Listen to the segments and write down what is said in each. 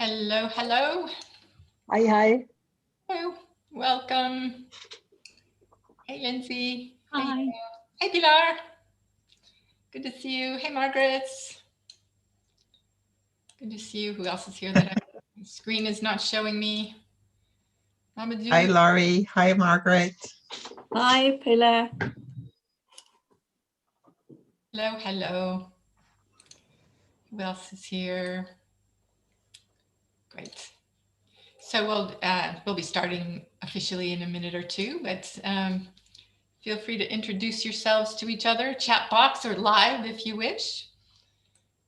Hello, hello. Hi, hi. Hello, welcome. Hey, Lindsay. Hi. Hey, Pilar. Good to see you. Hey, Margaret. Good to see you. Who else is here that my screen is not showing me? Mamadou. Hi, Laurie. Hi, Margaret. Hi, Pilar. Hello, hello. Who else is here? Great. So we'll be starting officially in a minute or two, but feel free to introduce yourselves to each other, chat box or live if you wish.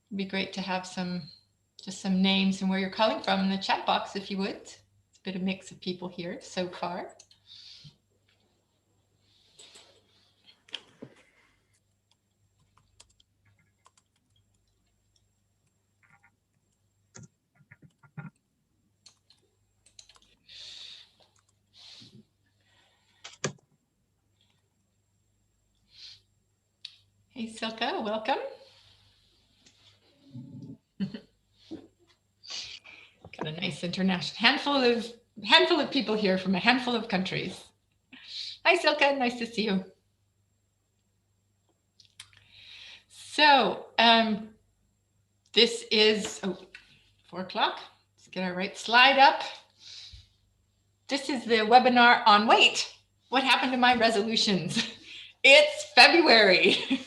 It'd be great to have just some names and where you're calling from in the chat box if you would. It's a bit of mix of people here so far. Hey, Silka, welcome. Got a nice international handful of people here from a handful of countries. Hi, Silka, nice to see you. So this is 4 o'clock. Let's get our right slide up. This is the webinar on wait, what happened to my resolutions? It's February.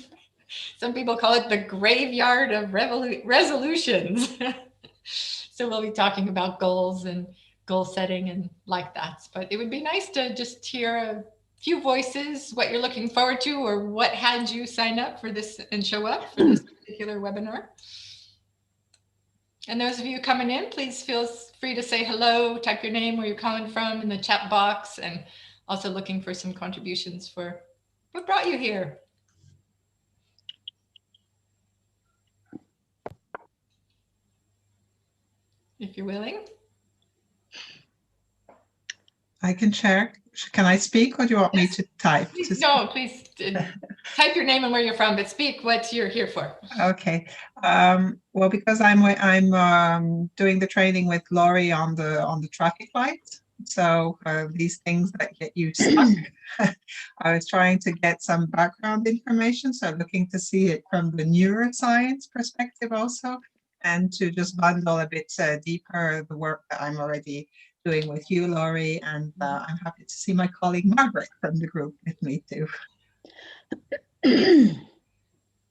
Some people call it the graveyard of resolutions. So we'll be talking about goals and goal setting and like that. But it would be nice to just hear a few voices, what you're looking forward to or what had you sign up for this and show up for this particular webinar. And those of you coming in, please feel free to say hello, type your name, where you're calling from in the chat box, and also looking for some contributions for what brought you here. If you're willing. I can share. Can I speak or do you want me to type? Please, no, please type your name and where you're from, but speak what you're here for. Okay. Well, because I'm doing the training with Laurie on the traffic lights. So these things that get you stuck. I was trying to get some background information. So looking to see it from the neuroscience perspective also, and to just bundle a bit deeper the work that I'm already doing with you, Laurie, and I'm happy to see my colleague Margaret from the group with me too.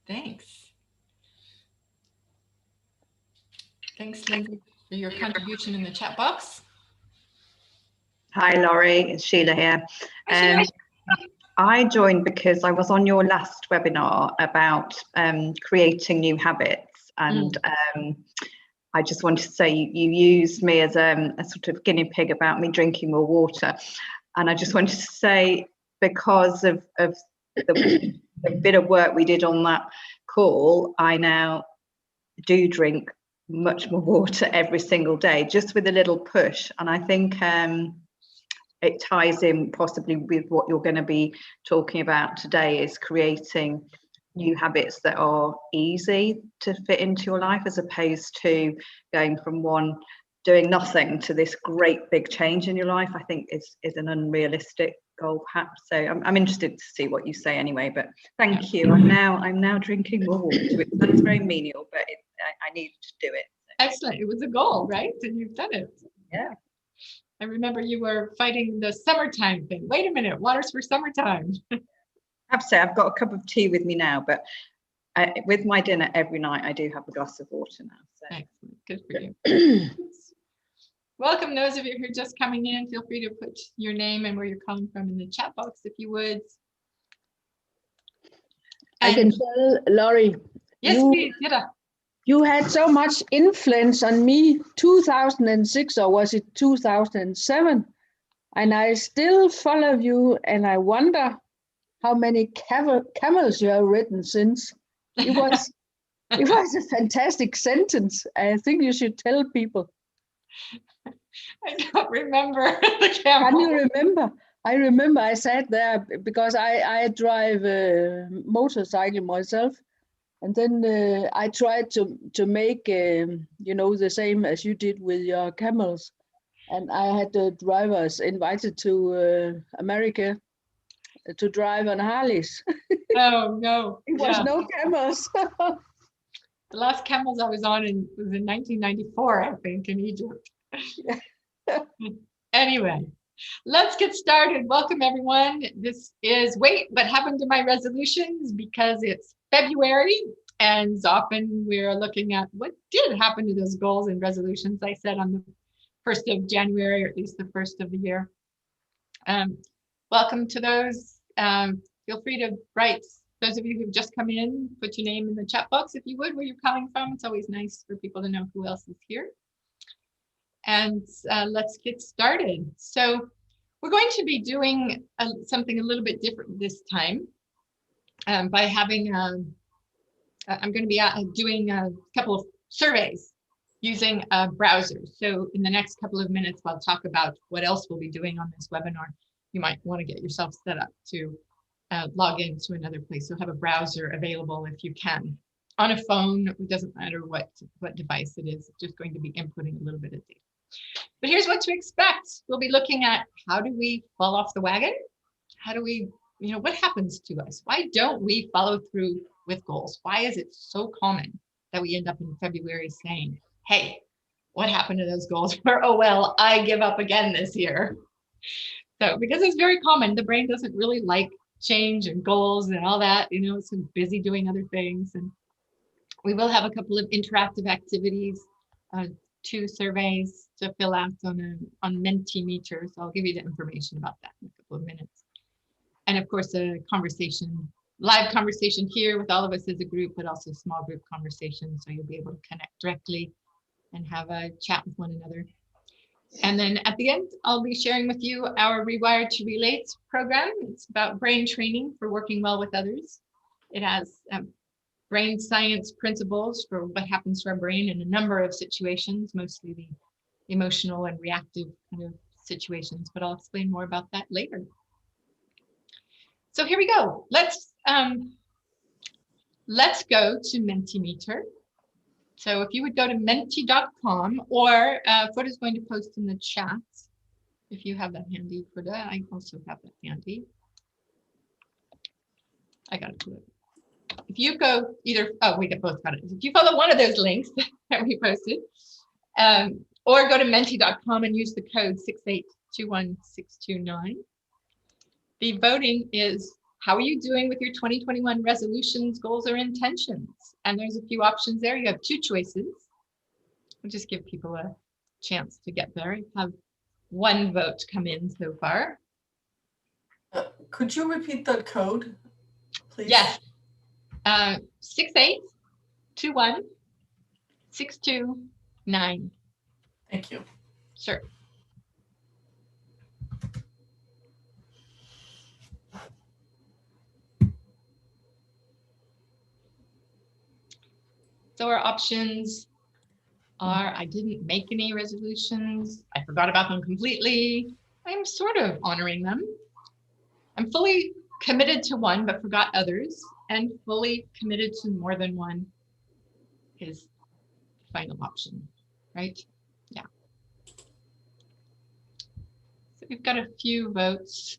Thanks. Thanks, Lindsay, for your contribution in the chat box. Hi, Laurie. It's Sheila here. Hi, Sheila. I joined because I was on your last webinar about creating new habits, and I just wanted to say you used me as a sort of guinea pig about me drinking more water. And I just wanted to say, because of the bit of work we did on that call, I now do drink much more water every single day, just with a little push. And I think it ties in possibly with what you're going to be talking about today, is creating new habits that are easy to fit into your life, as opposed to going from one doing nothing to this great big change in your life. I think is an unrealistic goal, perhaps. So I'm interested to see what you say anyway. But thank you. I'm now drinking more water. It sounds very menial, but I need to do it. Excellent. It was a goal, right? And you've done it. Yeah. I remember you were fighting the summertime thing. Wait a minute, water's for summertime. I have to say, I've got a cup of tea with me now, but with my dinner every night, I do have a glass of water now. So. Excellent. Good for you. Welcome those of you who are just coming in. Feel free to put your name and where you're calling from in the chat box if you would. I can tell, Laurie. Yes, please, Yada. You had so much influence on me 2006, or was it 2007? And I still follow you, and I wonder how many camels you have written since. It was a fantastic sentence. I think you should tell people. I don't remember the camel. Can you remember? I remember I sat there because I drive a motorcycle myself, And then I tried to make, you know, the same as you did with your camels. And I had the drivers invited to America to drive on Harleys. Oh no. It was Yeah. no camels. The last camels I was on was in 1994, I think, in Egypt. Anyway, let's get started. Welcome, everyone. This is Wait, What Happened to My Resolutions? Because it's February, and often we're looking at what did happen to those goals and resolutions I set on the 1st of January, or at least the 1st of the year. Welcome to those. Feel free to write. Those of you who've just come in, put your name in the chat box if you would, where you're coming from. It's always nice for people to know who else is here. And let's get started. So we're going to be doing something a little bit different this time by having, I'm going to be doing a couple of surveys using a browser. So in the next couple of minutes, I'll talk about what else we'll be doing on this webinar. You might want to get yourself set up to log into another place. So have a browser available if you can. On a phone, it doesn't matter what device it is, it's just going to be inputting a little bit of data. But here's what to expect. We'll be looking at how do we fall off the wagon? How do we, you know, what happens to us? Why don't we follow through with goals? Why is it so common that we end up in February saying, hey, what happened to those goals? Or, oh, well, I give up again this year. So because it's very common, the brain doesn't really like change and goals and all that, you know, it's so busy doing other things. And we will have a couple of interactive activities, 2 surveys to fill out on Mentimeter. So I'll give you the information about that in a couple of minutes. And of course, a conversation, live conversation here with all of us as a group, but also small group conversation. So you'll be able to connect directly and have a chat with one another. And then at the end, I'll be sharing with you our Rewired to Relate program. It's about brain training for working well with others. It has brain science principles for what happens to our brain in a number of situations, mostly the emotional and reactive kind of situations, but I'll explain more about that later. So here we go. Let's go to Mentimeter. So if you would go to menti.com, or Foot is going to post in the chat if you have that handy, Foot. I also have that handy. I got to do it. If you go either, oh, we both got it. If you follow one of those links that we posted, or go to menti.com and use the code 6821629. The voting is, how are you doing with your 2021 resolutions, goals, or intentions? And there's a few options there. You have 2 choices. We'll just give people a chance to get there. I have 1 vote come in so far. Could you repeat that code, please? Yes. 6821629. Thank you. Sure. So our options are, I didn't make any resolutions. I forgot about them completely. I'm sort of honoring them. I'm fully committed to one, but forgot others. And fully committed to more than one is the final option, right? Yeah. So we've got a few votes.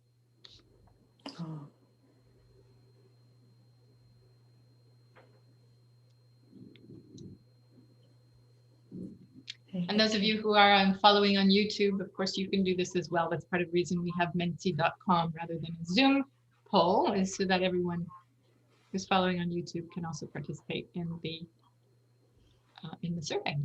Oh. And those of you who are following on YouTube, of course, you can do this as well. That's part of the reason we have menti.com rather than a Zoom poll, is so that everyone who's following on YouTube can also participate in the survey.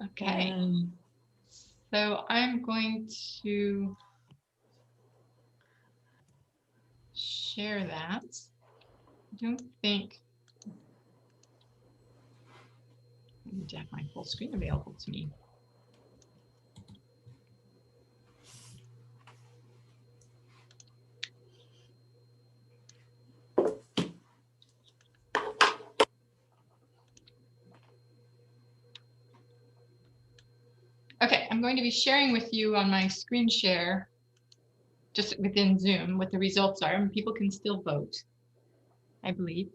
Okay, so I'm going to share that. I don't think I need to have my full screen available to me. I'm going to be sharing with you on my screen share, just within Zoom, what the results are, and people can still vote, I believe.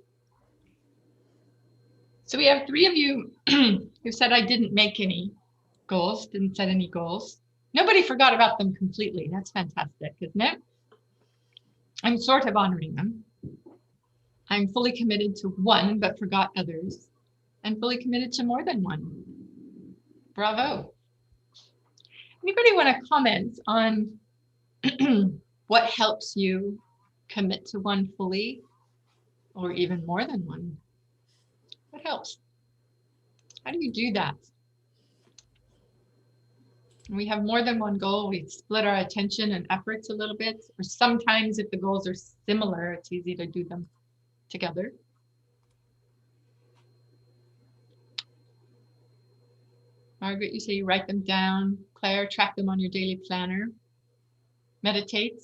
So we have 3 of you who said I didn't make any goals, didn't set any goals. Nobody forgot about them completely. That's fantastic, isn't it? I'm sort of honoring them. I'm fully committed to one, but forgot others, and fully committed to more than one. Bravo. Anybody want to comment on what helps you commit to one fully, or even more than one? What helps? How do you do that? When we have more than one goal, we split our attention and efforts a little bit, or sometimes if the goals are similar, it's easy to do them together. Margaret, you say you write them down. Claire, track them on your daily planner. Meditate.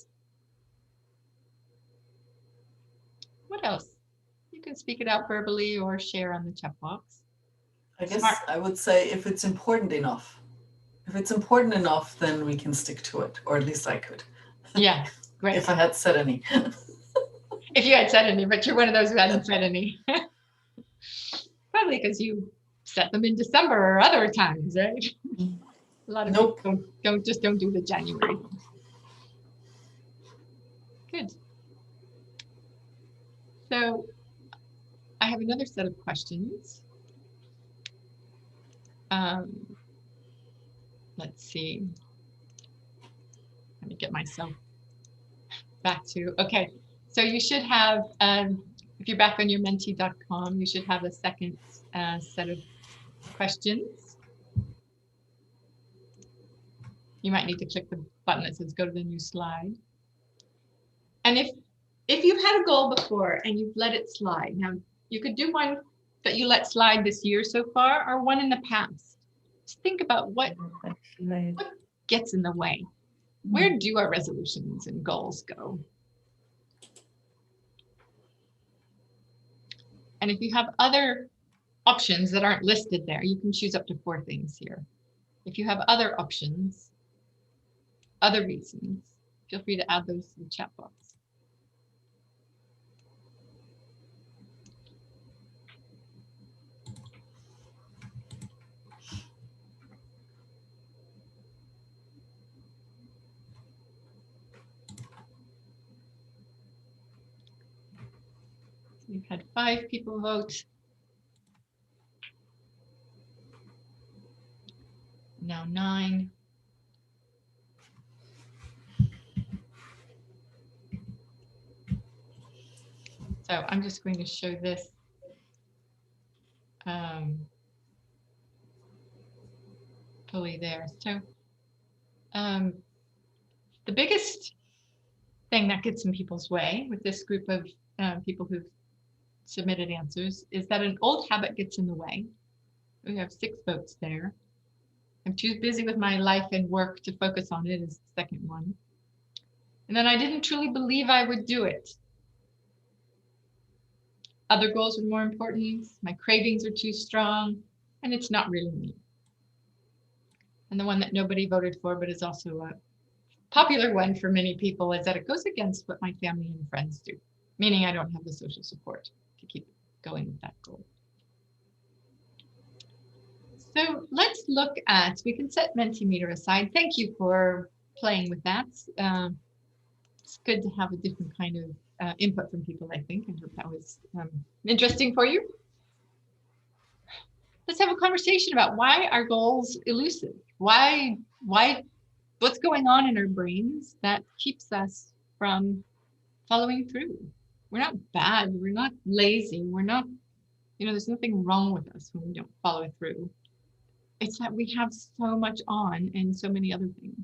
What else? You can speak it out verbally or share on the chat box. I guess Smart. I would say if it's important enough. If it's important enough, then we can stick to it, or at least I could. Yeah, great. If I had said any. If you had said any, but you're one of those who hadn't said any. Probably because you set them in December or other times, right? A lot of Nope. people don't do the January. Good. So I have another set of questions. Let's see. Let me get myself back to, okay. So you should have, if you're back on your mentee.com, you should have a second set of questions. You might need to click the button that says go to the new slide. And if you've had a goal before and you've let it slide, now you could do one that you let slide this year so far, or one in the past. Just think about what gets in the way. Where do our resolutions and goals go? And if you have other options that aren't listed there, you can choose up to 4 things here. If you have other options, other reasons, feel free to add those to the chat box. We've had 5 people vote. Now 9. So I'm just going to show this. Fully there. So the biggest thing that gets in people's way with this group of people who've submitted answers is that an old habit gets in the way. We have 6 votes there. I'm too busy with my life and work to focus on it is the second one. And then I didn't truly believe I would do it. Other goals are more important. My cravings are too strong, and it's not really me. And the one that nobody voted for, but is also a popular one for many people, is that it goes against what my family and friends do, meaning I don't have the social support to keep going with that goal. So let's look at, we can set Mentimeter aside. Thank you for playing with that. It's good to have a different kind of input from people, I think. I hope that was interesting for you. Let's have a conversation about why are goals elusive? Why, what's going on in our brains that keeps us from following through? We're not bad, we're not lazy, we're not, there's nothing wrong with us when we don't follow through. It's that we have so much on and so many other things.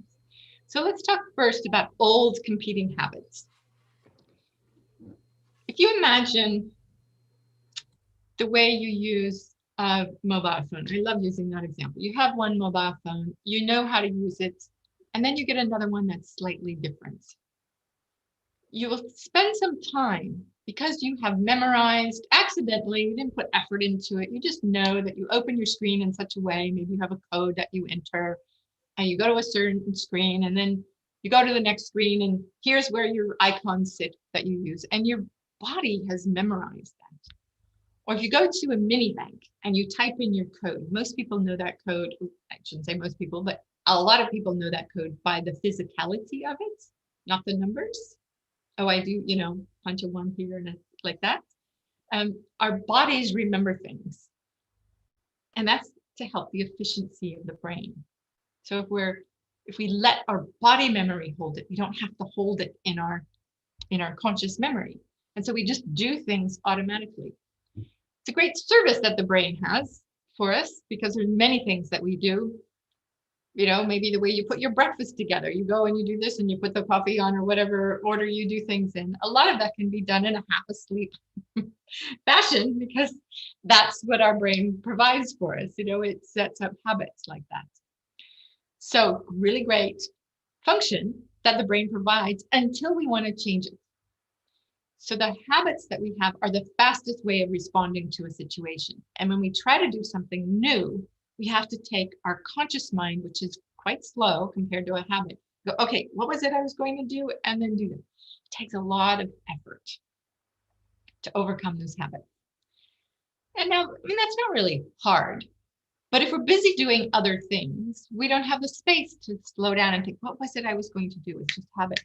So let's talk first about old competing habits. If you imagine the way you use a mobile phone, I love using that example. You have one mobile phone, you know how to use it, and then you get another one that's slightly different. You will spend some time because you have memorized accidentally, you didn't put effort into it. You just know that you open your screen in such a way, maybe you have a code that you enter, and you go to a certain screen, and then you go to the next screen, and here's where your icons sit that you use, and your body has memorized that. Or if you go to a mini bank and you type in your code, most people know that code. I shouldn't say most people, but a lot of people know that code by the physicality of it, not the numbers. Oh, I do, punch a 1 here and like that. Our bodies remember things, and that's to help the efficiency of the brain. So if we let our body memory hold it, we don't have to hold it in our conscious memory, and so we just do things automatically. It's a great service that the brain has for us, because there's many things that we do. Maybe the way you put your breakfast together, you go and you do this and you put the coffee on, or whatever order you do things in. A lot of that can be done in a half asleep fashion, because that's what our brain provides for us. It sets up habits like that. So really great function that the brain provides until we want to change it. So the habits that we have are the fastest way of responding to a situation. And when we try to do something new, we have to take our conscious mind, which is quite slow compared to a habit. Go, okay, what was it I was going to do? And then do it. It takes a lot of effort to overcome those habits. And now, that's not really hard. But if we're busy doing other things, we don't have the space to slow down and think, what was it I was going to do? It's just habit.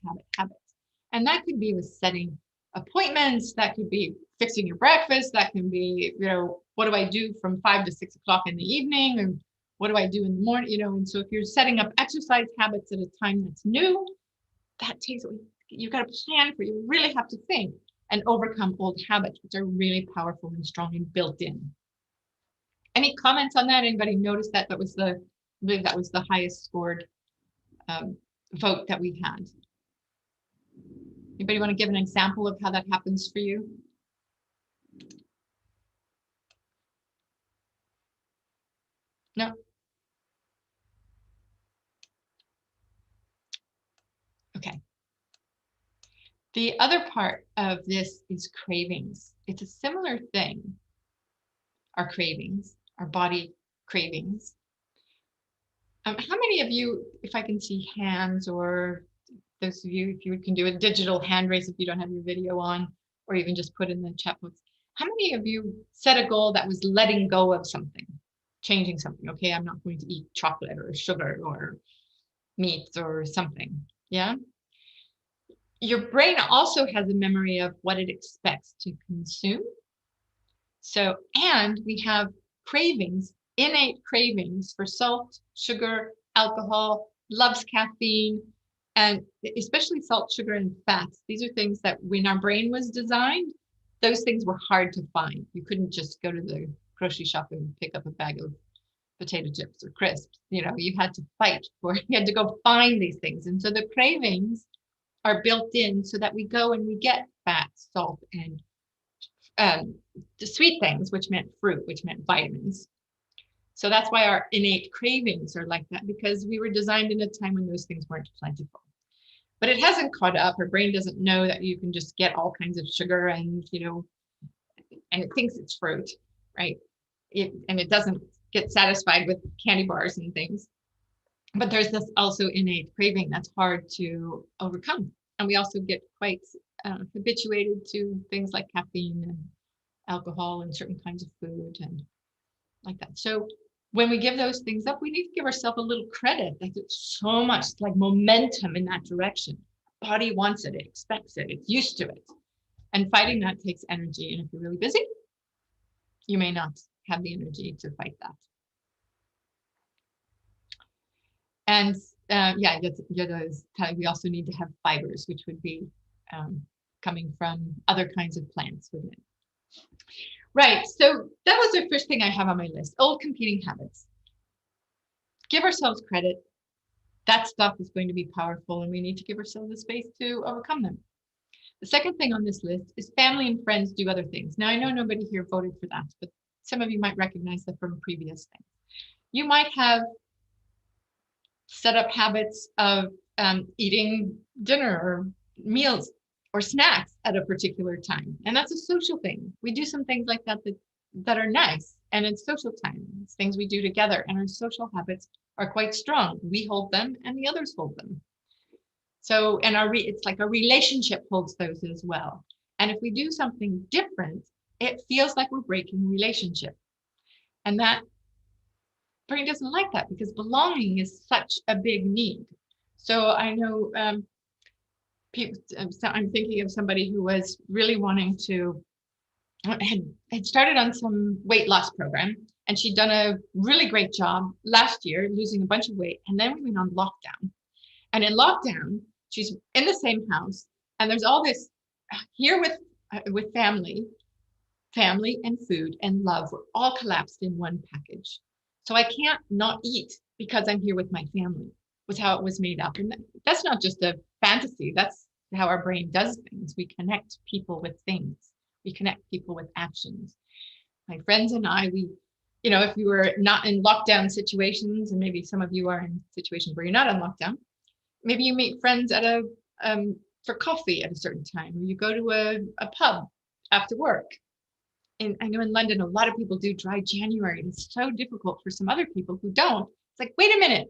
And that could be with setting appointments, that could be fixing your breakfast, that can be, what do I do from 5 to 6 o'clock in the evening, and what do I do in the morning, and so if you're setting up exercise habits at a time that's new, that takes, you've got to plan for, you really have to think and overcome old habits, which are really powerful and strong and built in. Any comments on that? Anybody notice that? I believe that was the highest scored vote that we had. Anybody want to give an example of how that happens for you? No? Okay. The other part of this is cravings. It's a similar thing. Our cravings, our body cravings. How many of you, if I can see hands, or those of you, if you can do a digital hand raise if you don't have your video on, or even just put in the chat box, how many of you set a goal that was letting go of something, changing something? Okay, I'm not going to eat chocolate or sugar or meat or something. Yeah. Your brain also has a memory of what it expects to consume. So, and we have cravings, innate cravings for salt, sugar, alcohol, loves caffeine, and especially salt, sugar, and fats. These are things that when our brain was designed, those things were hard to find. You couldn't just go to the grocery shop and pick up a bag of potato chips or crisps. You had to fight for it. You had to go find these things. And so the cravings are built in so that we go and we get fat, salt, and the sweet things, which meant fruit, which meant vitamins. So that's why our innate cravings are like that, because we were designed in a time when those things weren't plentiful. But it hasn't caught up. Our brain doesn't know that you can just get all kinds of sugar and, and it thinks it's fruit, right? And it doesn't get satisfied with candy bars and things. But there's this also innate craving that's hard to overcome. And we also get quite habituated to things like caffeine and alcohol and certain kinds of food and like that. So when we give those things up, we need to give ourselves a little credit. Like there's so much like momentum in that direction. Body wants it, it expects it, it's used to it. And fighting that takes energy. And if you're really busy, you may not have the energy to fight that. And we also need to have fibers, which would be coming from other kinds of plants, wouldn't it? Right, so that was the first thing I have on my list, old competing habits. Give ourselves credit. That stuff is going to be powerful, and we need to give ourselves the space to overcome them. The second thing on this list is family and friends do other things. Now, I know nobody here voted for that, but some of you might recognize that from previous things. You might have set up habits of eating dinner or meals or snacks at a particular time. And that's a social thing. We do some things like that that are nice And it's social time. It's things we do together, and our social habits are quite strong. We hold them and the others hold them. So, and it's like a relationship holds those as well. And if we do something different, it feels like we're breaking relationship. And that brain doesn't like that, because belonging is such a big need. So I know people, so I'm thinking of somebody who was really wanting to, had started on some weight loss program, and she'd done a really great job last year losing a bunch of weight. And then we went on lockdown. And in lockdown, she's in the same house, and there's all this here with family and food and love were all collapsed in one package. So I can't not eat because I'm here with my family, was how it was made up. And that's not just a fantasy. That's how our brain does things. We connect people with things. We connect people with actions. My friends and I, if you were not in lockdown situations, and maybe some of you are in situations where you're not on lockdown, maybe you meet friends at for coffee at a certain time, or you go to a pub after work. And I know in London, a lot of people do dry January. And it's so difficult for some other people who don't. It's like, wait a minute,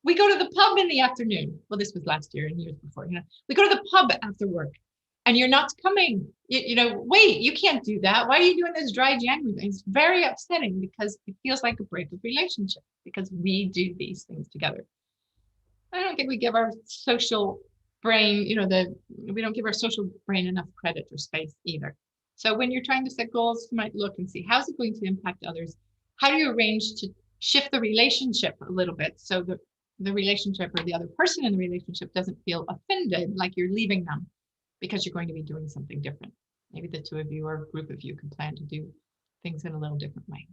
we go to the pub in the afternoon. Well, this was last year and years before, we go to the pub after work and you're not coming. Wait, you can't do that. Why are you doing this dry January thing? It's very upsetting, because it feels like a break of relationship, because we do these things together. I don't think we give our social brain, we don't give our social brain enough credit or space either. So when you're trying to set goals, you might look and see, how's it going to impact others? How do you arrange to shift the relationship a little bit, so that the relationship or the other person in the relationship doesn't feel offended, like you're leaving them because you're going to be doing something different. Maybe the two of you or a group of you can plan to do things in a little different way.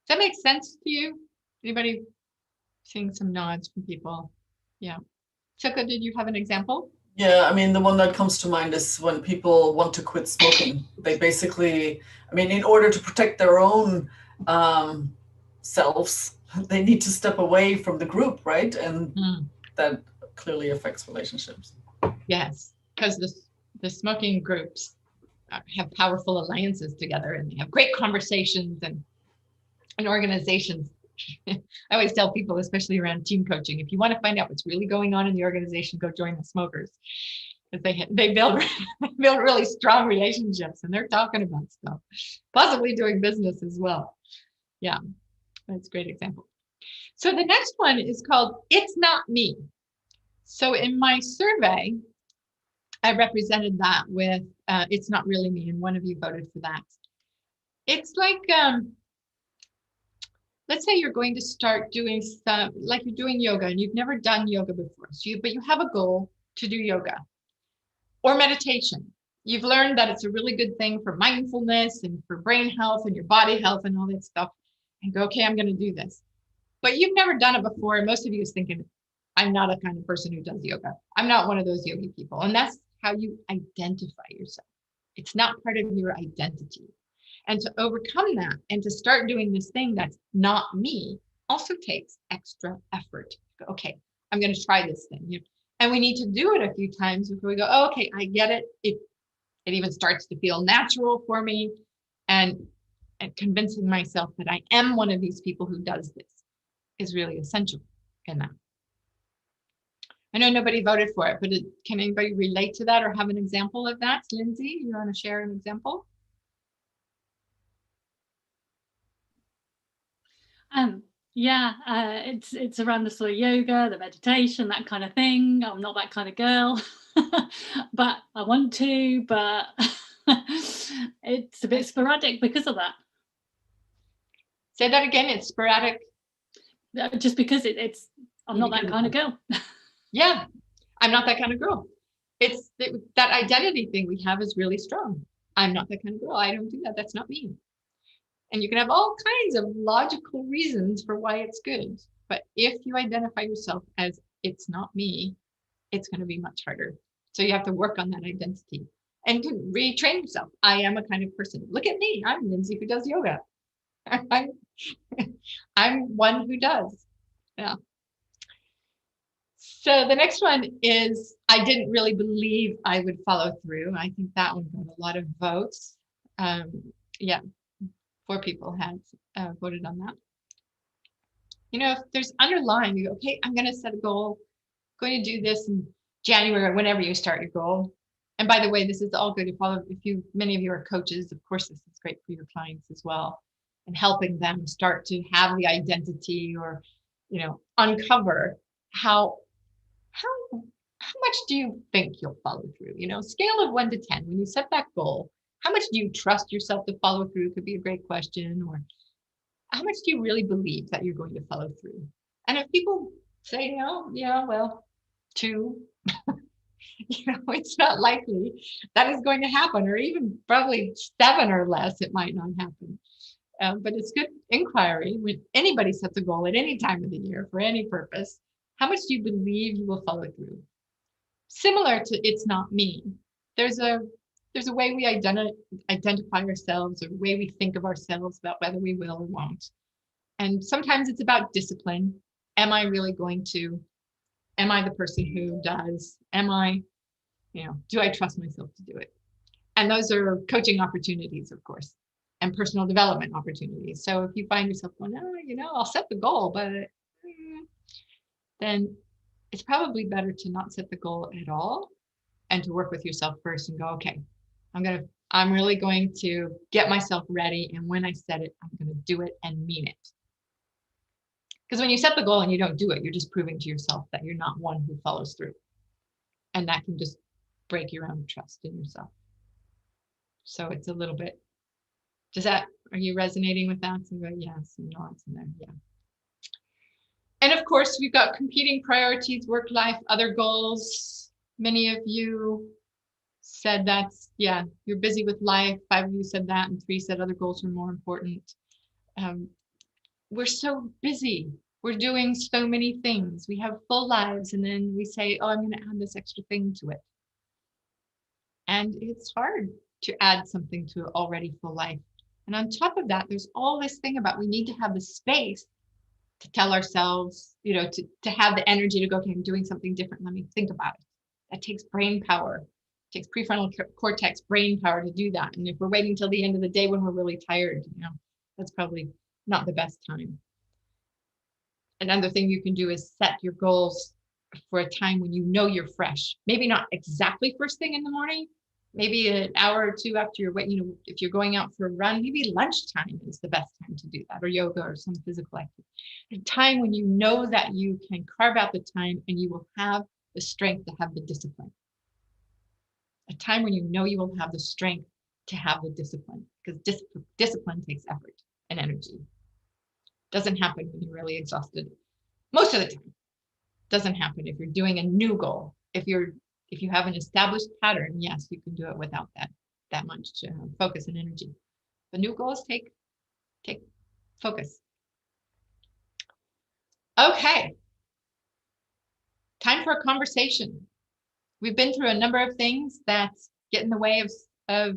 Does that make sense to you? Anybody? Seeing some nods from people. Yeah. Tuka, did you have an example? Yeah, I mean, the one that comes to mind is when people want to quit smoking. They basically, in order to protect their own selves, they need to step away from the group, right? And that clearly affects relationships. Yes, because the smoking groups have powerful alliances together, and they have great conversations and organizations. I always tell people, especially around team coaching, if you want to find out what's really going on in the organization, go join the smokers, because they build really strong relationships, and they're talking about stuff, possibly doing business as well. Yeah, that's a great example. So the next one is called "It's Not Me." So in my survey, I represented that with "It's Not Really Me," and one of you voted for that. It's like let's say you're going to start doing stuff, like you're doing yoga and you've never done yoga before, but you have a goal to do yoga or meditation. You've learned that it's a really good thing for mindfulness and for brain health and your body health and all that stuff, and go, okay, I'm going to do this. But you've never done it before. And most of you is thinking, I'm not a kind of person who does yoga. I'm not one of those yogi people. And that's how you identify yourself. It's not part of your identity. And to overcome that and to start doing this thing that's not me also takes extra effort. Okay, I'm going to try this thing. And we need to do it a few times before we go, oh, okay, I get it. It even starts to feel natural for me. And convincing myself that I am one of these people who does this is really essential in that. I know nobody voted for it, but can anybody relate to that or have an example of that? Lindsay, you want to share an example? It's around the sort of yoga, the meditation, that kind of thing. I'm not that kind of girl, but I want to, but it's a bit sporadic because of that. Say that again, it's sporadic. Just because I'm not that kind of girl. Yeah, I'm not that kind of girl. It's that identity thing we have is really strong. I'm not that kind of girl. I don't do that. That's not me. And you can have all kinds of logical reasons for why it's good. But if you identify yourself as it's not me, it's going to be much harder. So you have to work on that identity and retrain yourself. I am a kind of person. Look at me. I'm Lindsay who does yoga. I'm one who does. Yeah. So the next one is, I didn't really believe I would follow through. I think that one got a lot of votes. Yeah. 4 people had voted on that. You know, if there's underlying, you go, okay, I'm going to set a goal, going to do this in January or whenever you start your goal. And by the way, this is all good to follow. Many of you are coaches, of course, this is great for your clients as well, and helping them start to have the identity or, you know, uncover how much do you think you'll follow through? You know, scale of 1 to 10, when you set that goal, how much do you trust yourself to follow through? Could be a great question. Or how much do you really believe that you're going to follow through? And if people say, no, yeah, well, 2, you know, it's not likely that is going to happen, or even probably 7 or less, it might not happen. But it's good inquiry when anybody sets a goal at any time of the year for any purpose. How much do you believe you will follow through? Similar to it's not me. There's a way we identify ourselves, or a way we think of ourselves about whether we will or won't. And sometimes it's about discipline. Am I really going to? Am I the person who does? Am I, you know, do I trust myself to do it? And those are coaching opportunities, of course, and personal development opportunities. So if you find yourself going, oh, you know, I'll set the goal, but then it's probably better to not set the goal at all and to work with yourself first and go, okay, I'm really going to get myself ready. And when I set it, I'm going to do it and mean it. Because when you set the goal and you don't do it, you're just proving to yourself that you're not one who follows through. And that can just break your own trust in yourself. So it's a little bit, are you resonating with that? So yes, some nods in there, yeah. And of course, we've got competing priorities, work life, other goals. Many of you said that's, yeah, you're busy with life. 5 of you said that, and 3 said other goals are more important. We're so busy. We're doing so many things. We have full lives, and then we say, oh, I'm going to add this extra thing to it. And it's hard to add something to an already full life. And on top of that, there's all this thing about we need to have the space to tell ourselves, you know, to have the energy to go, okay, I'm doing something different. Let me think about it. That takes brain power. It takes prefrontal cortex brain power to do that. And if we're waiting till the end of the day when we're really tired, you know, that's probably not the best time. Another thing you can do is set your goals for a time when you know you're fresh. Maybe not exactly first thing in the morning, maybe an hour or 2 after you're, you know, if you're going out for a run, maybe lunchtime is the best time to do that, or yoga or some physical activity. A time when you know that you can carve out the time and you will have the strength to have the discipline. A time when you know you will have the strength to have the discipline, because discipline takes effort and energy. Doesn't happen when you're really exhausted. Most of the time. Doesn't happen if you're doing a new goal. If you have an established pattern, yes, you can do it without that much focus and energy. The new goals take focus. Okay. Time for a conversation. We've been through a number of things that get in the way of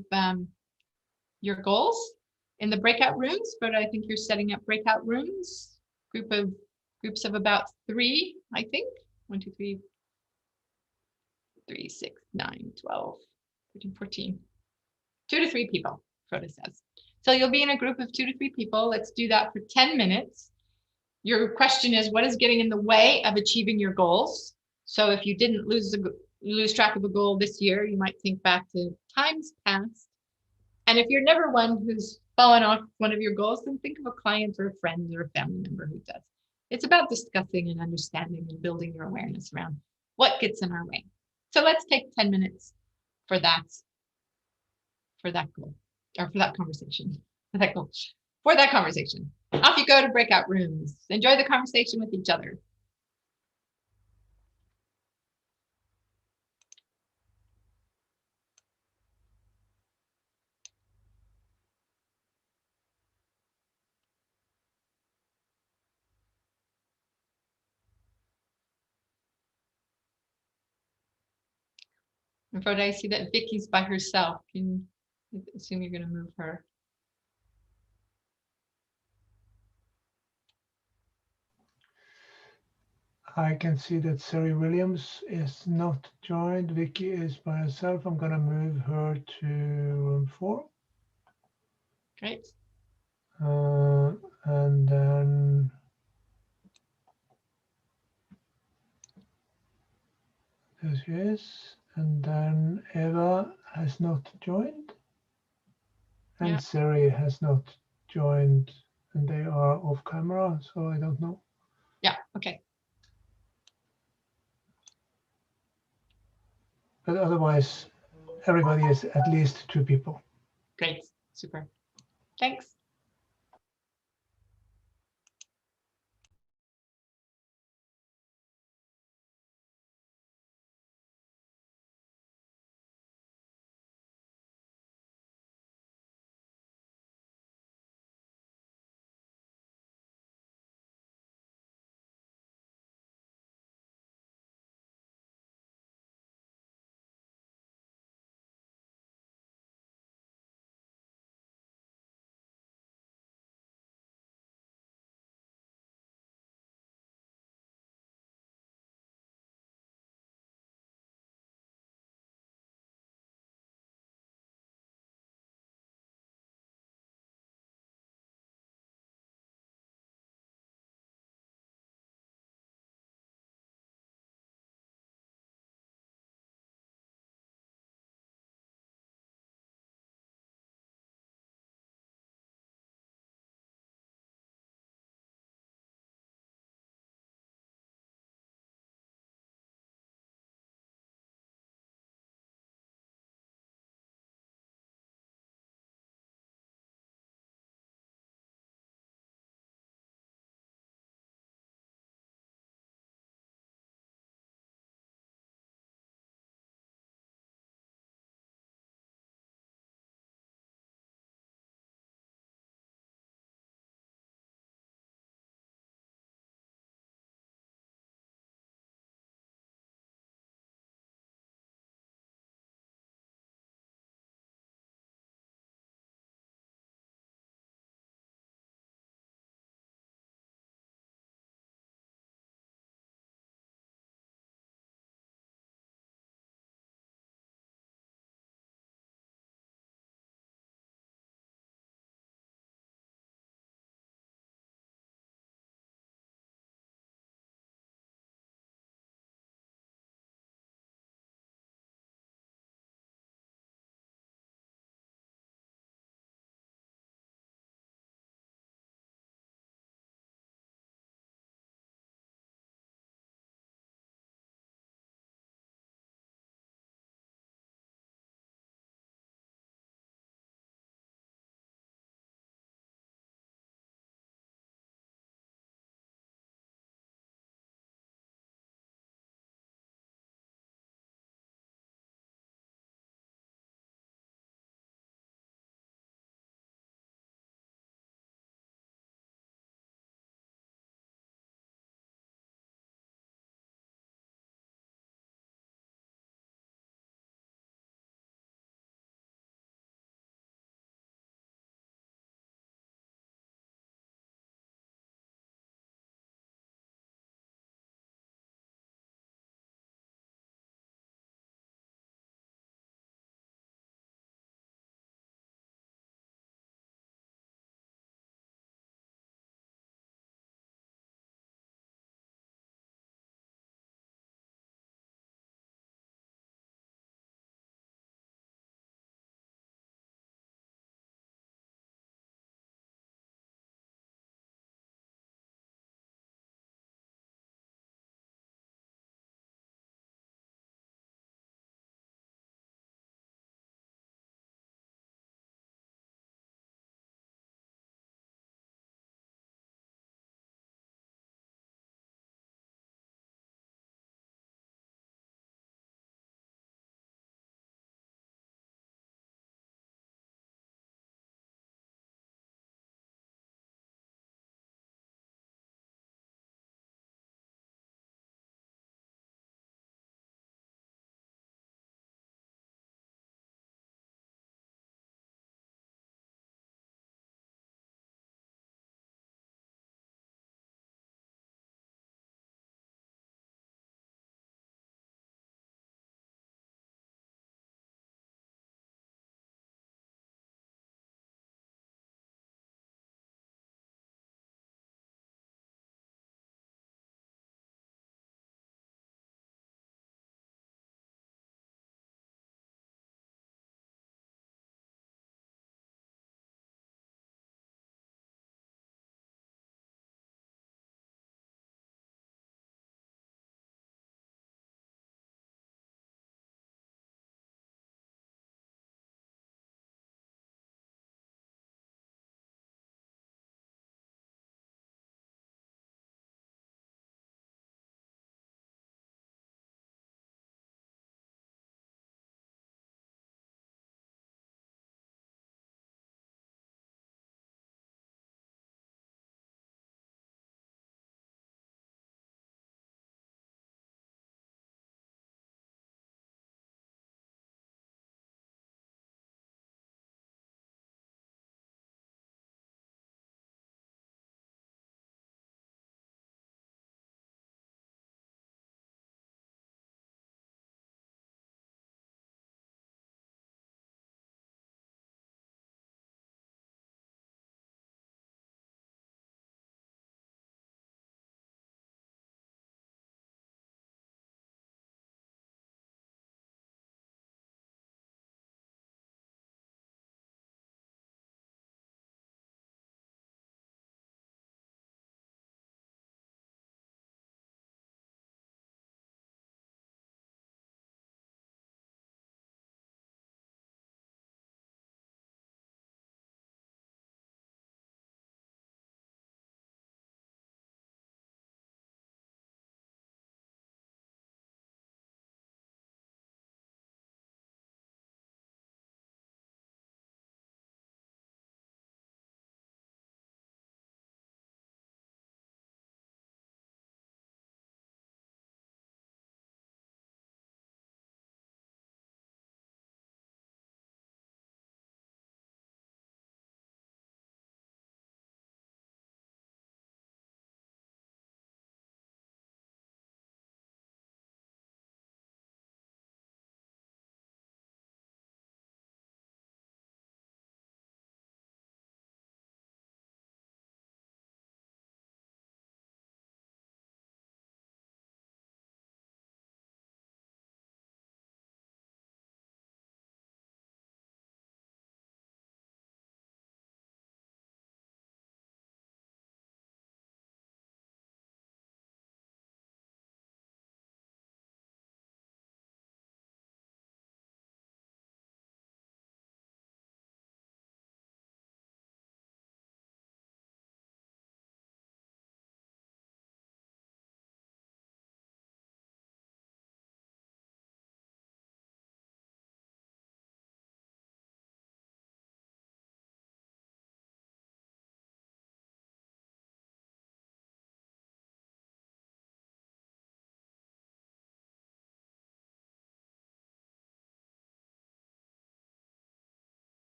your goals in the breakout rooms, but I think you're setting up breakout rooms, groups of about 3, I think. 1, 2, 3, 3, 6, 9, 12, 13, 14. 2 to 3 people, Froda says. So you'll be in a group of 2 to 3 people. Let's do that for 10 minutes. Your question is, what is getting in the way of achieving your goals? So if you didn't lose track of a goal this year, you might think back to times past. And if you're never one who's fallen off one of your goals, then think of a client or a friend or a family member who does. It's about discussing and understanding and building your awareness around what gets in our way. So let's take 10 minutes for that goal, or for that conversation, for that goal, for that conversation. Off you go to breakout rooms. Enjoy the conversation with each other. And Froda, I see that Vicky's by herself. Can you assume you're going to move her? I can see that Sari Williams is not joined. Vicky is by herself. I'm going to move her to room 4. Great. And then there she is. And then Eva has not joined. And Yeah. Siri has not joined, and they are off camera, so I don't know. Yeah, okay. But otherwise, everybody is at least 2 people. Great. Super. Thanks.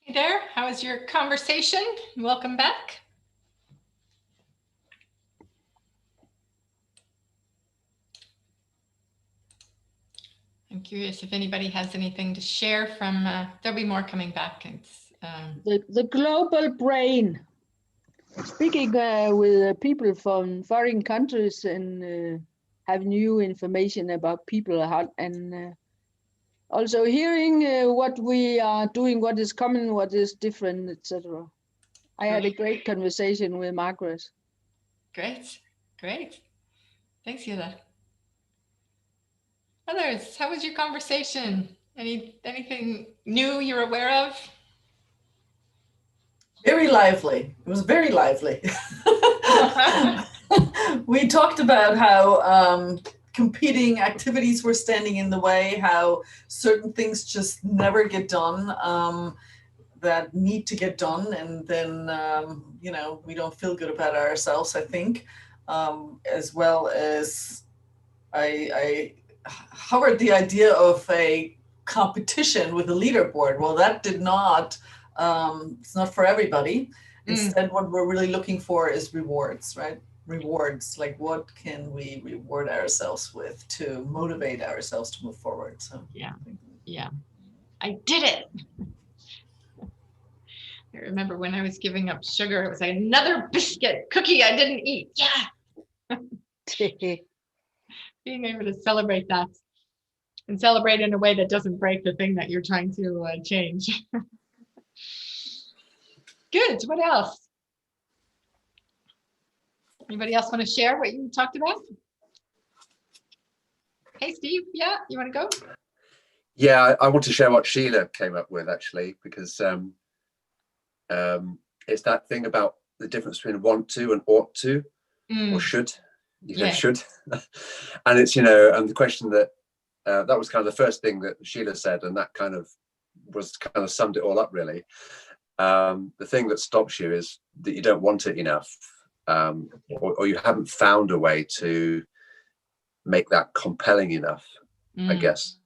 Hey there, how was your conversation? Welcome back. I'm curious if anybody has anything to share from, there'll be more coming back. It's, The global brain. Speaking with people from foreign countries and have new information about people and also hearing what we are doing, what is common, what is different, etc. I had a great conversation with Margaret. Great, great. Thanks, Hila. Others, how was your conversation? Anything new you're aware of? Very lively. It was very lively. We talked about how competing activities were standing in the way, how certain things just never get done that need to get done, and then you know, we don't feel good about ourselves, I think, as well as I hovered the idea of a competition with a leaderboard. Well, that did not, it's not for everybody. Instead, what we're really looking for is rewards, right? Rewards, like what can we reward ourselves with to motivate ourselves to move forward? So Yeah, I did it. I remember when I was giving up sugar, it was like another biscuit cookie I didn't eat. Yeah. Being able to celebrate that and celebrate in a way that doesn't break the thing that you're trying to change. Good. What else? Anybody else want to share what you talked about? Hey, Steve. Yeah, you want to go? Yeah, I want to share what Sheila came up with, actually, because it's that thing about the difference between want to and ought to, or should. You know, should. And it's, you know, and the question that that was kind of the first thing that Sheila said, and that kind of summed it all up, really. The thing that stops you is that you don't want it enough, or you haven't found a way to make that compelling enough, I guess.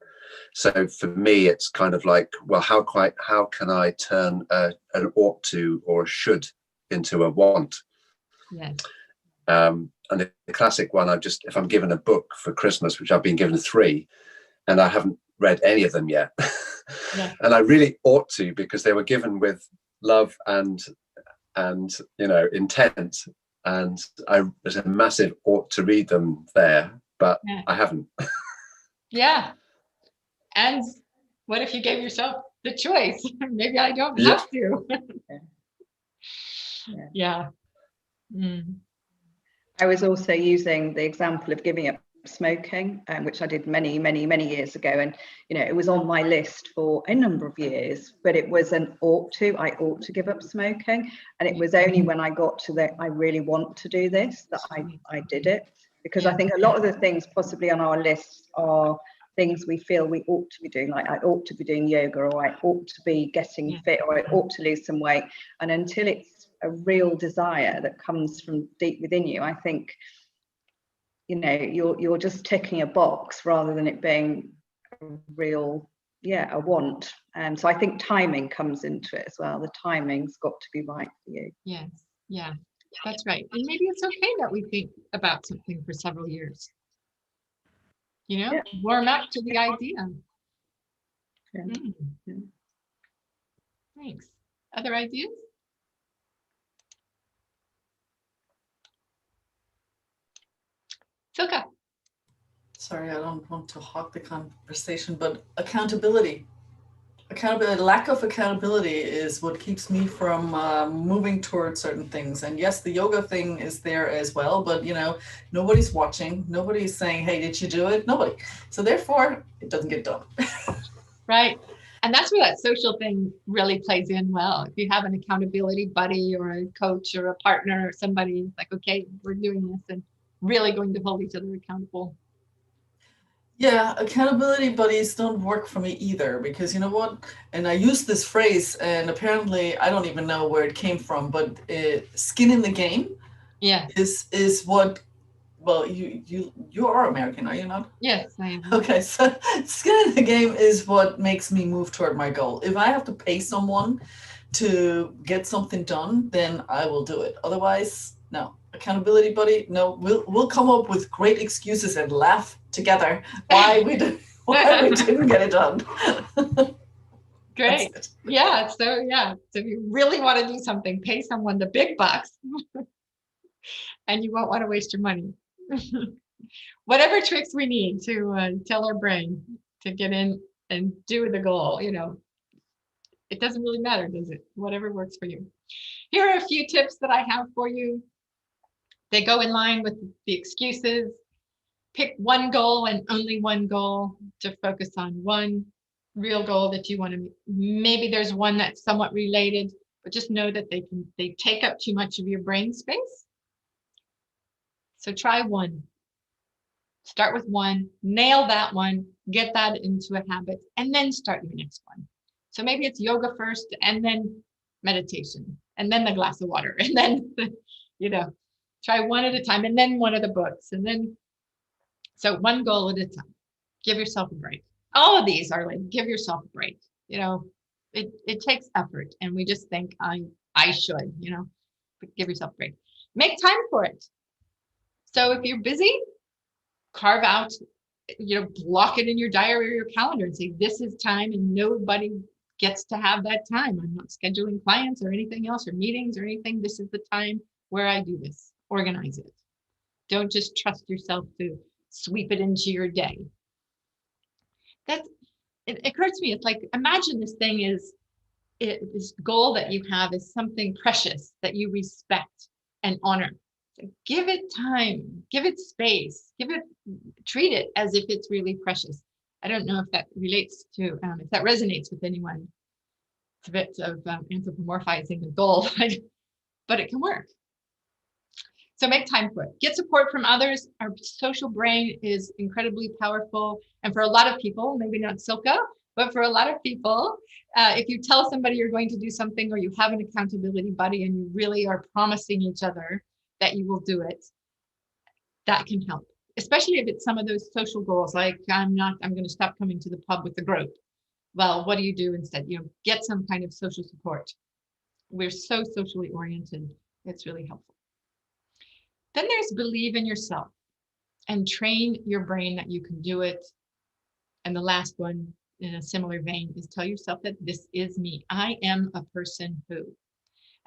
So for me, it's kind of like, well, how can I turn an ought to or a should into a want? Yes. And the classic one, if I'm given a book for Christmas, which I've been given 3, and I haven't read any of them yet, and I really ought to, because they were given with love and you know, intent, and there's a massive ought to read them there, but I haven't. Yeah. And what if you gave yourself the choice? Maybe I don't have to. Yeah. I was also using the example of giving up smoking, which I did many years ago, and you know, it was on my list for a number of years, but it was an ought to. I ought to give up smoking, and it was only when I got to the I really want to do this that I did it, because I think a lot of the things possibly on our list are things we feel we ought to be doing, like I ought to be doing yoga, or I ought to be getting fit, or I ought to lose some weight. And until it's a real desire that comes from deep within you, I think, you know, you're just ticking a box rather than it being a real, a want. And so I think timing comes into it as well. The timing's got to be right for you. Yes. Yeah, that's right. And maybe it's okay that we think about something for several years. You know, warm up to the idea. Thanks. Other ideas? Silke. Sorry, I don't want to hog the conversation, but accountability. Lack of accountability is what keeps me from moving towards certain things. And yes, the yoga thing is there as well, but you know, nobody's watching, nobody's saying, hey, did you do it? Nobody. So therefore, it doesn't get done. Right. And that's where that social thing really plays in well. If you have an accountability buddy or a coach or a partner or somebody, it's like, okay, we're doing this and really going to hold each other accountable. Yeah, accountability buddies don't work for me either, because you know what? And I use this phrase, and apparently I don't even know where it came from, but skin in the game is what, well, you are American, are you not? Yes, I am. Okay, so skin in the game is what makes me move toward my goal. If I have to pay someone to get something done, then I will do it. Otherwise, no. Accountability buddy, no. We'll come up with great excuses and laugh together why we didn't get it done. Great. Yeah. So if you really want to do something, pay someone the big bucks, and you won't want to waste your money. Whatever tricks we need to tell our brain to get in and do the goal, it doesn't really matter, does it? Whatever works for you. Here are a few tips that I have for you. They go in line with the excuses. Pick one goal and only one goal to focus on, one real goal that you want to meet. Maybe there's one that's somewhat related, but just know that they take up too much of your brain space. So try one. Start with one, nail that one, get that into a habit, and then start your next one. So maybe it's yoga first, and then meditation, and then the glass of water, and then, try one at a time, and then one of the books, and then, so one goal at a time. Give yourself a break. All of these are like, give yourself a break. It takes effort, and we just think I should, but give yourself a break. Make time for it. So if you're busy, carve out, block it in your diary or your calendar and say, this is time, and nobody gets to have that time. I'm not scheduling clients or anything else or meetings or anything. This is the time where I do this. Organize it. Don't just trust yourself to sweep it into your day. It occurs to me, it's like, imagine this thing is, this goal that you have is something precious that you respect and honor. So give it time, give it space, treat it as if it's really precious. I don't know if that relates to, if that resonates with anyone. It's a bit of anthropomorphizing the goal, but it can work. So make time for it. Get support from others. Our social brain is incredibly powerful. And for a lot of people, maybe not Silka, but for a lot of people, if you tell somebody you're going to do something, or you have an accountability buddy and you really are promising each other that you will do it, that can help. Especially if it's some of those social goals, like I'm going to stop coming to the pub with the group. Well, what do you do instead? Get some kind of social support. We're so socially oriented. It's really helpful. Then there's believe in yourself and train your brain that you can do it. And the last one, in a similar vein, is tell yourself that this is me. I am a person who.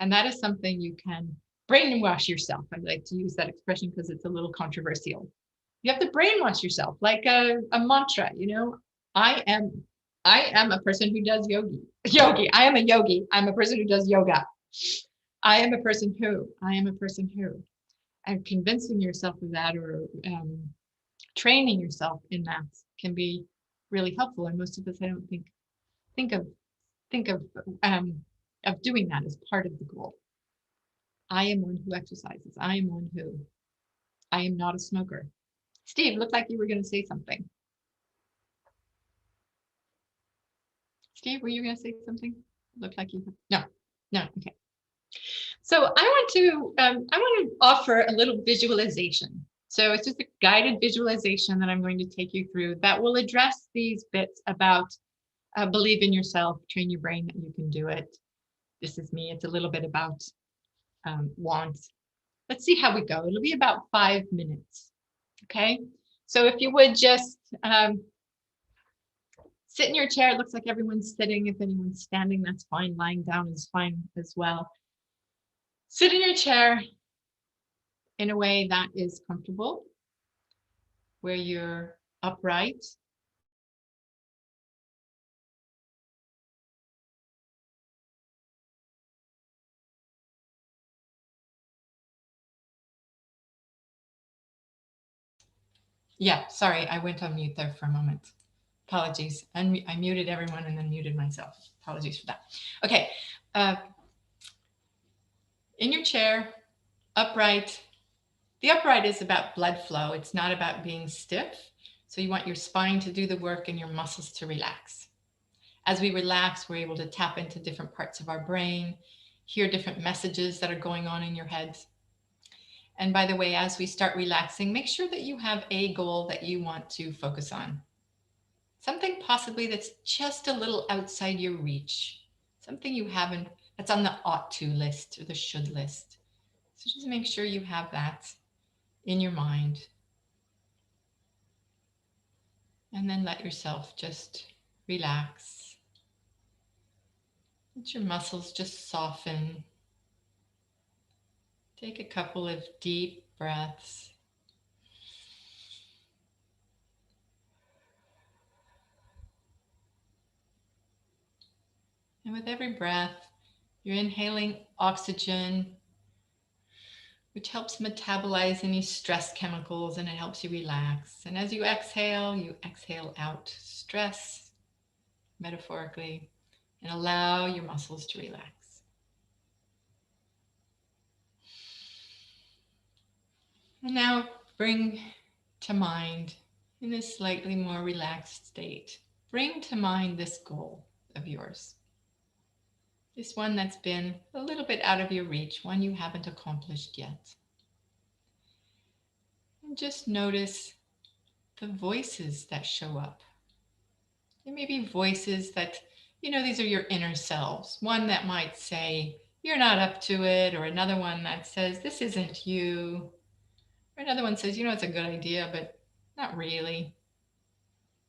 And that is something you can brainwash yourself. I like to use that expression because it's a little controversial. You have to brainwash yourself like a mantra, I am a person who does yogi. I am a yogi. I'm a person who does yoga. I am a person who. I am a person who. And convincing yourself of that, or training yourself in that, can be really helpful. And most of us, I don't think of doing that as part of the goal. I am one who exercises. I am one who. I am not a smoker. Steve, looked like you were going to say something. Steve, were you going to say something? Looked like you. No. Okay. So I want to offer a little visualization. So it's just a guided visualization that I'm going to take you through that will address these bits about believe in yourself, train your brain that you can do it. This is me. It's a little bit about wants. Let's see how we go. It'll be about 5 minutes. Okay. So if you would just sit in your chair. It looks like everyone's sitting. If anyone's standing, that's fine. Lying down is fine as well. Sit in your chair in a way that is comfortable, where you're upright. Yeah, sorry, I went on mute there for a moment. Apologies. I muted everyone and then muted myself. Apologies for that. Okay. In your chair, upright. The upright is about blood flow. It's not about being stiff. So you want your spine to do the work and your muscles to relax. As we relax, we're able to tap into different parts of our brain, hear different messages that are going on in your head. And by the way, as we start relaxing, make sure that you have a goal that you want to focus on. Something possibly that's just a little outside your reach. Something you haven't That's on the ought to list or the should list. So just make sure you have that in your mind. And then let yourself just relax. Let your muscles just soften. Take a couple of deep breaths. And with every breath, you're inhaling oxygen, which helps metabolize any stress chemicals and it helps you relax. And as you exhale out stress, metaphorically, and allow your muscles to relax. And now bring to mind, in this slightly more relaxed state, bring to mind this goal of yours. This one that's been a little bit out of your reach, one you haven't accomplished yet. And just notice the voices that show up. There may be voices that, these are your inner selves. One that might say, you're not up to it, or another one that says, this isn't you. Or another one says, it's a good idea, but not really.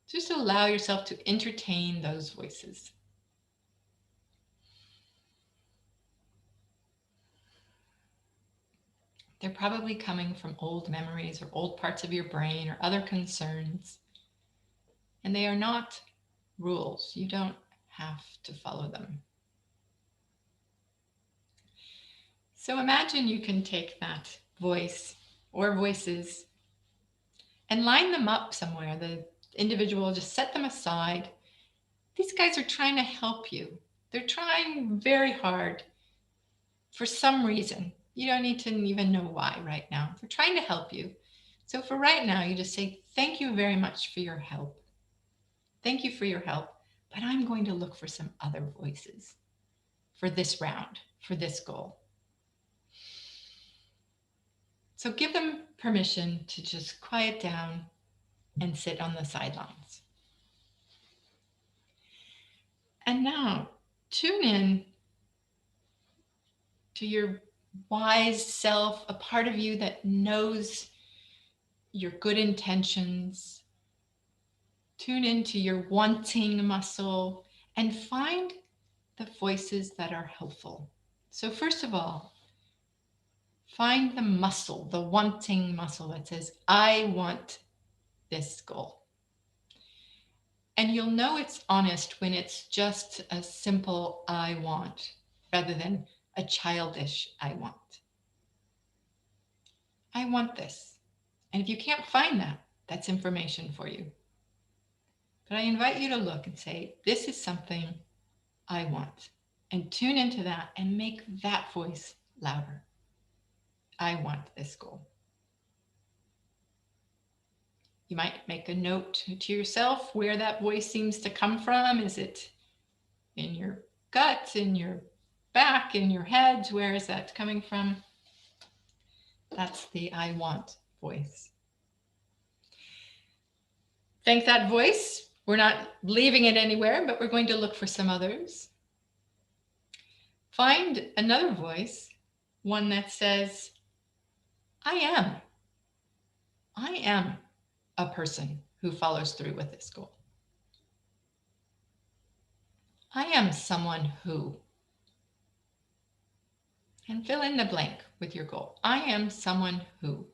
Just allow yourself to entertain those voices. They're probably coming from old memories or old parts of your brain or other concerns. And they are not rules. You don't have to follow them. So imagine you can take that voice or voices and line them up somewhere. The individual, just set them aside. These guys are trying to help you. They're trying very hard for some reason. You don't need to even know why right now. They're trying to help you. So for right now, you just say, thank you very much for your help. Thank you for your help, but I'm going to look for some other voices for this round, for this goal. So give them permission to just quiet down and sit on the sidelines. And now tune in to your wise self, a part of you that knows your good intentions. Tune into your wanting muscle and find the voices that are helpful. So first of all, find the muscle, the wanting muscle that says, I want this goal. And you'll know it's honest when it's just a simple I want rather than a childish I want. I want this. And if you can't find that, that's information for you. But I invite you to look and say, this is something I want. And tune into that and make that voice louder. I want this goal. You might make a note to yourself where that voice seems to come from. Is it in your gut, in your back, in your head? Where is that coming from? That's the I want voice. Thank that voice. We're not leaving it anywhere, but we're going to look for some others. Find another voice, one that says, I am a person who follows through with this goal. I am someone who, and fill in the blank with your goal. I am someone who.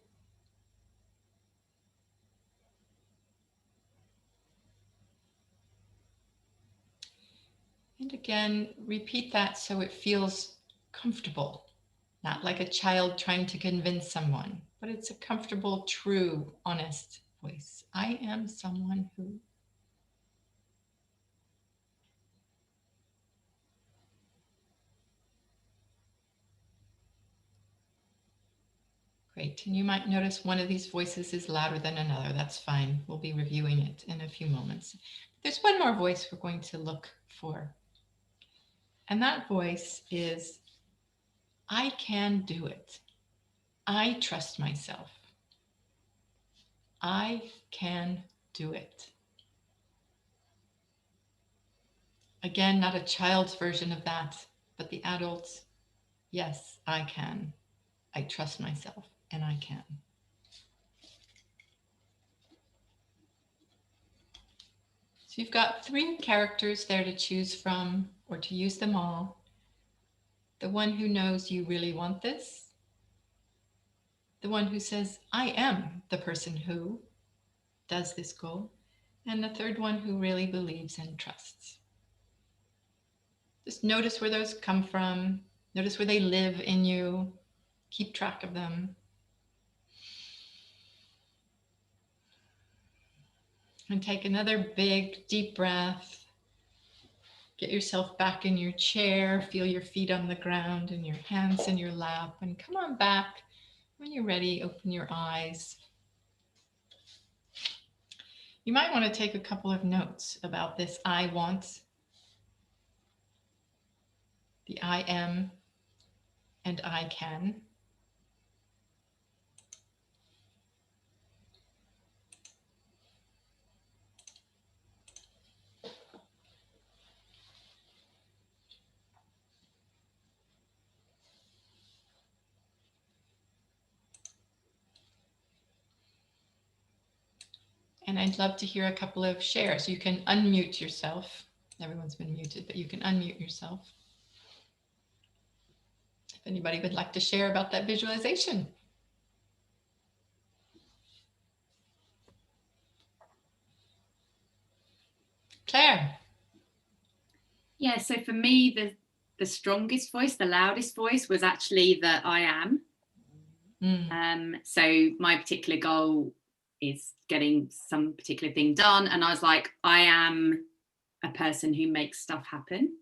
And again, repeat that so it feels comfortable, not like a child trying to convince someone, but it's a comfortable, true, honest voice. I am someone who. Great. And you might notice one of these voices is louder than another. That's fine. We'll be reviewing it in a few moments. There's one more voice we're going to look for. And that voice is, I can do it. I trust myself. I can do it. Again, not a child's version of that, but the adults, yes, I can. I trust myself and I can. So you've got 3 characters there to choose from, or to use them all. The one who knows you really want this. The one who says, I am the person who does this goal. And the third one who really believes and trusts. Just notice where those come from. Notice where they live in you. Keep track of them. And take another big, deep breath. Get yourself back in your chair. Feel your feet on the ground and your hands in your lap. And come on back. When you're ready, open your eyes. You might want to take a couple of notes about this I want, the I am, and I can. And I'd love to hear a couple of shares. You can unmute yourself. Everyone's been muted, but you can unmute yourself. If anybody would like to share about that visualization. Claire. Yeah, so for me, the strongest voice, the loudest voice was actually the I am. So my particular goal is getting some particular thing done. And I was like, I am a person who makes stuff happen.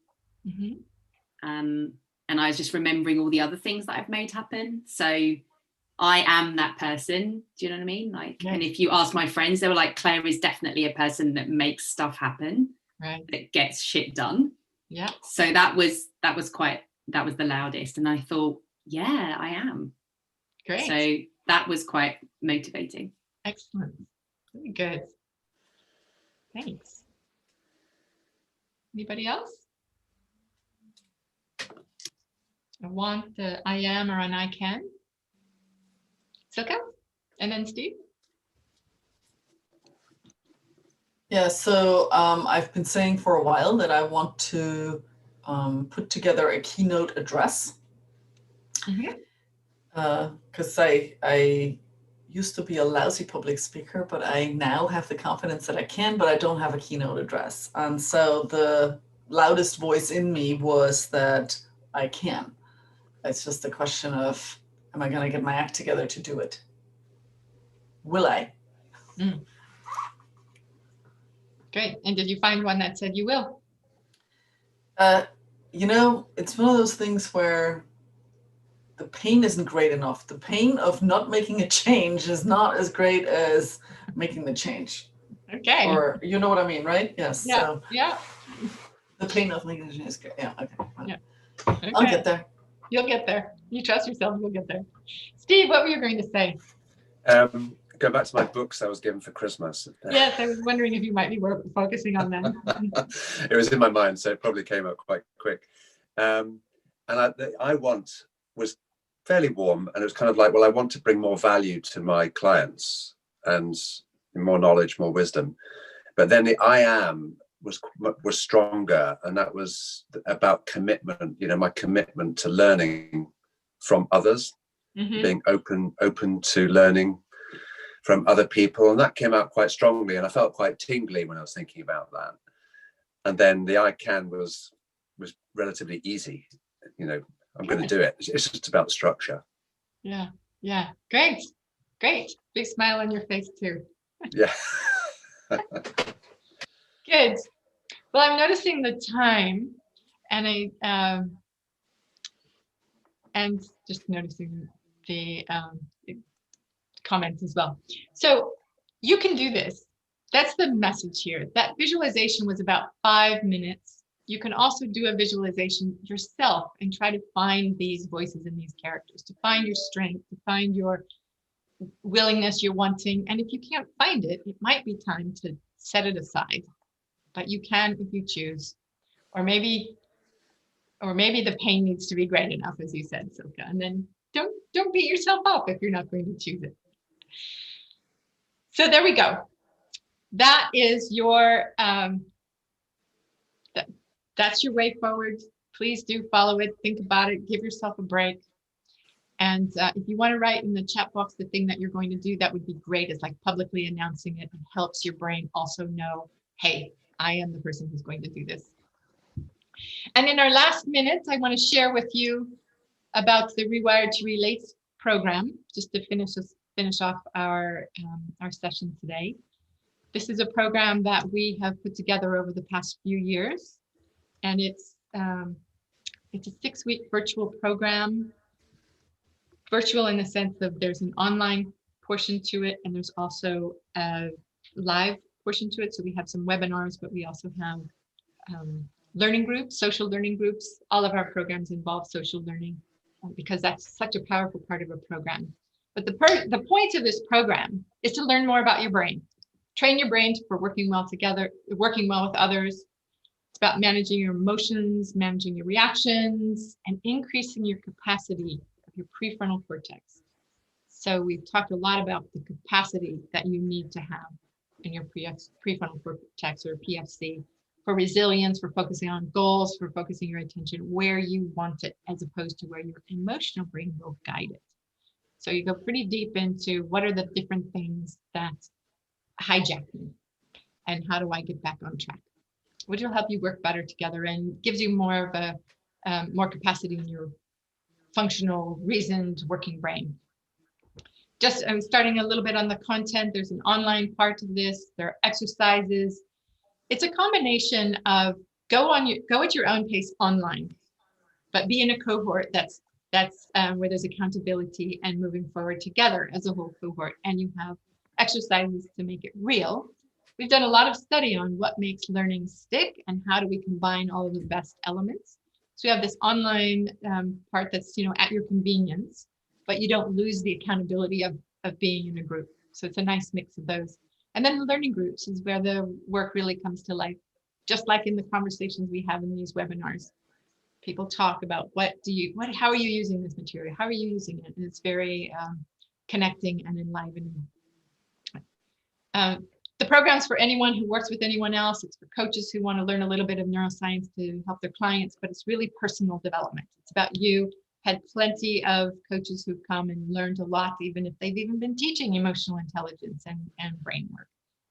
And I was just remembering all the other things that I've made happen. So I am that person. Do you know what I mean? Like, and if you ask my friends, they were like, Claire is definitely a person that makes stuff happen, right? That gets shit done. Yeah. So that was the loudest. And I thought, yeah, I am. Great. So that was quite motivating. Excellent. Very good. Thanks. Anybody else? I want the I am or an I can. Silke? And then Steve? Yeah, so I've been saying for a while that I want to put together a keynote address. Because I used to be a lousy public speaker, but I now have the confidence that I can, but I don't have a keynote address. And so the loudest voice in me was that I can. It's just a question of, am I going to get my act together to do it? Will I? Great. And did you find one that said you will? You know, it's one of those things where the pain isn't great enough. The pain of not making a change is not as great as making the change. Okay. Or you know what I mean, right? Yes. Yeah. So yeah. The pain of making a change is great. Yeah. Okay. Yeah. Okay. I'll get there. You'll get there. You trust yourself. You'll get there. Steve, what were you going to say? Go back to my books I was given for Christmas. Yes, I was wondering if you might be focusing on them. It was in my mind, so it probably came up quite quick. And I want was fairly warm, and it was kind of like, well, I want to bring more value to my clients and more knowledge, more wisdom. But then the I am was stronger, and that was about commitment. You know, my commitment to learning from others, being open to learning from other people, and that came out quite strongly, and I felt quite tingly when I was thinking about that. And then the I can was relatively easy. You know, I'm going to do it. It's just about the structure. Yeah. Great. Big smile on your face too. Yeah. Good. Well, I'm noticing the time, and and just noticing the comments as well. So you can do this. That's the message here. That visualization was about 5 minutes. You can also do a visualization yourself and try to find these voices and these characters, to find your strength, to find your willingness, your wanting. And if you can't find it, it might be time to set it aside. But you can if you choose. Or maybe Or maybe the pain needs to be great enough, as you said, Silke. And then don't beat yourself up if you're not going to choose it. So there we go. That is your that's your way forward. Please do follow it. Think about it. Give yourself a break. And if you want to write in the chat box the thing that you're going to do, that would be great. It's like publicly announcing it and helps your brain also know, hey, I am the person who's going to do this. And in our last minutes, I want to share with you about the Rewired to Relate program, just to finish off our session today. This is a program that we have put together over the past few years, and it's a 6-week virtual program. Virtual in the sense of there's an online portion to it, and there's also a live portion to it. So we have some webinars, but we also have learning groups, social learning groups. All of our programs involve social learning because that's such a powerful part of a program. But the point of this program is to learn more about your brain. Train your brain for working well together, working well with others. It's about managing your emotions, managing your reactions, and increasing your capacity of your prefrontal cortex. So we've talked a lot about the capacity that you need to have in your prefrontal cortex, or PFC, for resilience, for focusing on goals, for focusing your attention where you want it, as opposed to where your emotional brain will guide it. So you go pretty deep into what are the different things that hijack me, and how do I get back on track, which will help you work better together and gives you more of a more capacity in your functional, reasoned working brain. Just starting a little bit on the content, there's an online part of this, there are exercises. It's a combination of go at your own pace online, but be in a cohort that's where there's accountability and moving forward together as a whole cohort, and you have exercises to make it real. We've done a lot of study on what makes learning stick and how do we combine all of the best elements. So we have this online part that's at your convenience, but you don't lose the accountability of being in a group. So it's a nice mix of those. And then the learning groups is where the work really comes to life, just like in the conversations we have in these webinars. People talk about how are you using this material? How are you using it? And it's very connecting and enlivening. The program's for anyone who works with anyone else. It's for coaches who want to learn a little bit of neuroscience to help their clients, but it's really personal development. It's about you. Had plenty of coaches who've come and learned a lot, even if they've even been teaching emotional intelligence and brain work.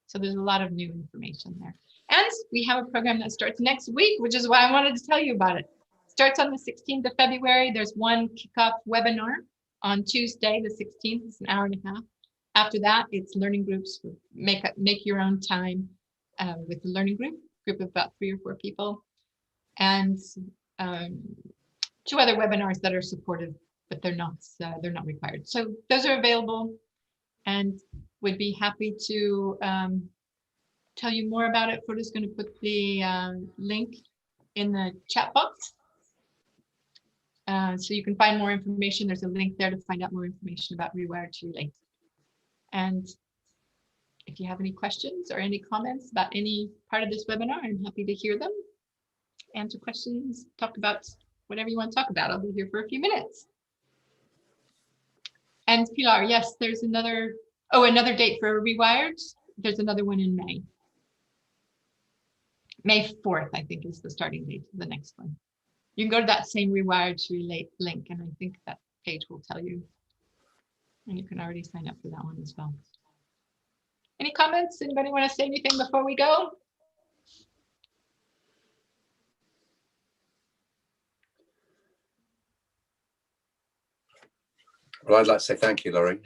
So there's a lot of new information there. And we have a program that starts next week, which is why I wanted to tell you about it. Starts on the 16th of February. There's one kickoff webinar on Tuesday, the 16th. It's an hour and a half. After that, it's learning groups. Make your own time with the learning group of about 3 or 4 people, and 2 other webinars that are supportive, but they're not required. So those are available, and would be happy to tell you more about it. Frodo's going to put the link in the chat box. So you can find more information. There's a link there to find out more information about Rewired to Relate. And if you have any questions or any comments about any part of this webinar, I'm happy to hear them, answer questions, talk about whatever you want to talk about. I'll be here for a few minutes. And Pilar, yes, there's another date for Rewired. There's another one in May. May 4th, I think, is the starting date of the next one. You can go to that same Rewired to Relate link, and I think that page will tell you. And you can already sign up for that one as well. Any comments? Anybody want to say anything before we go? Well, I'd like to say thank you, Laurie.